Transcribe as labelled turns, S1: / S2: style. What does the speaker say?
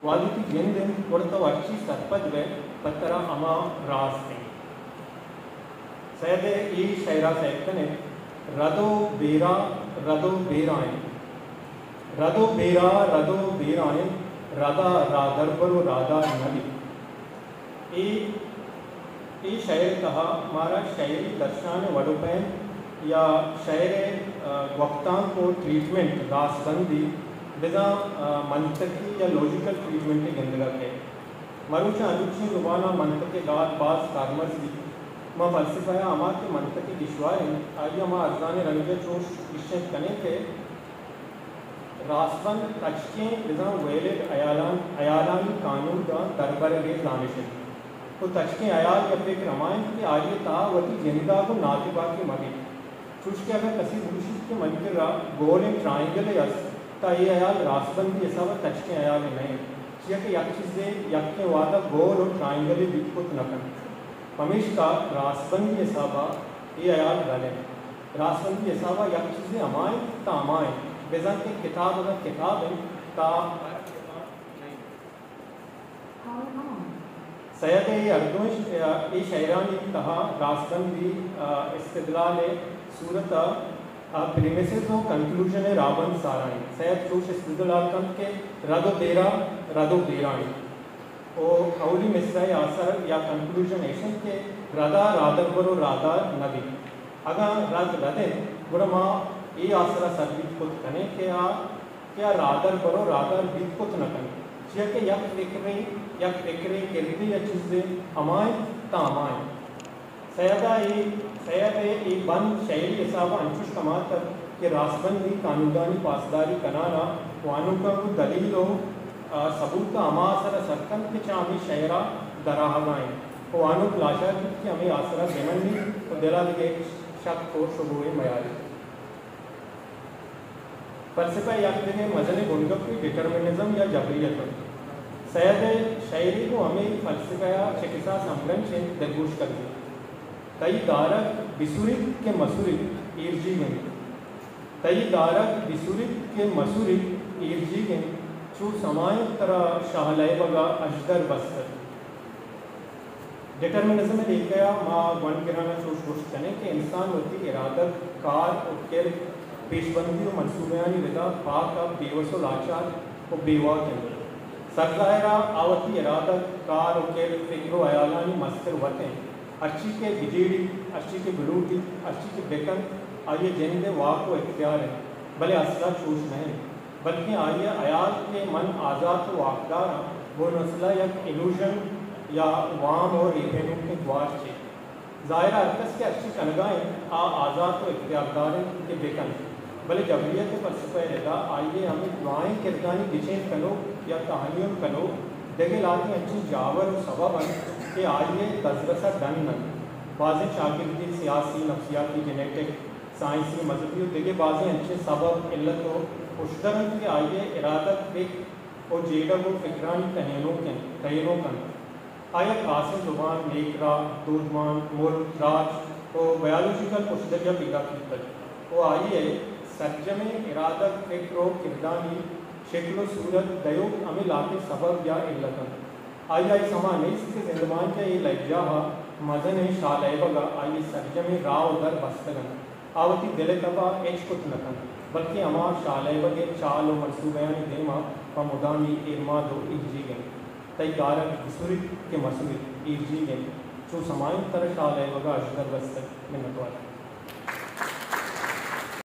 S1: والدی جندن ورطا وچی سرپد وے پترا اما راستے سید ای شیرہ سیکنے ردو بیرا ردو بیرائیں ردو بیرا ردو بیرائیں ردا رادربرو رادا نبی ای شعر کہا ہمارا شعری درشان وڈوپین یا شعر وقتان کو ٹریٹمنٹ راس بندی بدا منطقی یا لوجیکل ٹریٹمنٹ کی گندگا ہے مروچہ انوچی زبانہ منطقی گات باز کارمرز دی ما فلسفہ اما کے منطقی دشوائیں آئیہ ما ارزان رنگے چوش اشن کنے کے راسبن تچکیں بدا ویلد ایالانی قانون کا دربرگے دانشن تو تچکیں ایال یا فکر رمائن کہ آئیے تا وطی جندہ کو ناطبہ کی مگی چوش کے اگر کسی بروشید کے منکر را گول ٹرائنگل یا تا یہ ایال راسبندی ایسا وہ تچکیں ایال نہیں چیئے کہ یک چیزیں یک کے وعدہ گول اور ٹرائنگلی بیکت نکن ہمیش کا راسبندی ایسا با یہ ایال گلے راسبندی ایسا با یک چیزیں امائیں تا امائیں بیزن کے کتاب اگر کتاب ہے تا سید اردوش ای شعرانی کہا راسبندی استدلال صورت پریمیسز و کنکلوژن رابن سارائیں سید چوش استدلال کن کے ردو بیرائیں او اولی مصرعی آثر یا کنکلوژن ایشن کے ردا رادر برو رادا نبی اگر رد ردن گوڑا ما ای آثرہ سربیت کت کنے کیا رادر برو رادر بیت کت نکن چیئے کہ یک فکری کردی یا چیزیں امائیں تا امائیں سید ای بند شعری حسابہ انچوش کماتا کہ راسبندی قانودانی پاسداری کنانا وانوں کا وہ دلیل ہو ثبوت کا اما آثر سرکن کے چاہ ہمیں شعرہ دراہ گائیں وانوں کلاشا کی ہمیں آثرہ زمنی و دلہ لگے شک کو شبوہ میاری فلسفہ یک دنے مزن گنگب کی ڈیٹرمنزم یا جبریت سید شعری کو ہمیں فلسفہ چکسا سمگن سے درگوش کر دی تئی دارک بسورت کے مسورت ایرجی گئیں تئی دارک بسورت کے مسورت ایرجی گئیں چو سمائیں ترا شاہ لائے بگا اشدر بستر ڈیٹرمنزم میں دیکھ گیا ماں ون گرانا چوش گوشت کنے کہ انسان ہوتی ارادت کار اکر پیش بندی و منصوبیانی ردا پاک اب بیوس و لاچار و بیوا کے سرظاہرہ آوتی ارادت کار اکر فکر و ایالانی مستر وطیں ارچی کے گجیڑی ارچی کے بلوٹی ارچی کے بیکن آئیے جنگ واق و اختیار ہے بلے اصلہ چوش نہیں بلکہ آئیے آیات کے من آزاد و واقدار وہ نسلہ یک ایلوژن یا وام اور ریپینوں کے دوار چھے ظاہر ارکس کے ارچی کنگائیں آزاد و اختیاردار کے بیکن بلے جبریت فلسفہ رضا آئیے ہمیں دعائیں کردانی بچیں کنو یا کہانیوں کنو دگے لاتی انچی جاور و سبب کہ آئیے تذرسہ ڈن نن بعضیں شاگردی سیاسی نفسیاتی جینیٹک سائنسی مذہبی و دیگے بعضیں انچے سبب علت و اشترن کے آئیے ارادت فکر و جیڈر و فکرانی تہینوں کن آئیے خاص زبان نیکرا دودمان ملک راج و بیالوجیکل اشتریا پیدا کیتل وہ آئیے سرجم ارادت فکر و کردانی شکل و صورت دیو ہمیں لاتے سبب یا علتن آئیے سما نیس کے زندمان کے یہ لجاہا مزن شالے بگا آئیے سرجم راو در بستگن آوتی دل تبا ایچ کت نکن بلکہ اما شالے بگے چال و منصوبیانی دیما و مدامی ارماد و ایجی گئیں تیارک بسورت کے مسورت ایجی گئیں چو سمائن تر شالے بگا اشتر بستگ منتوالا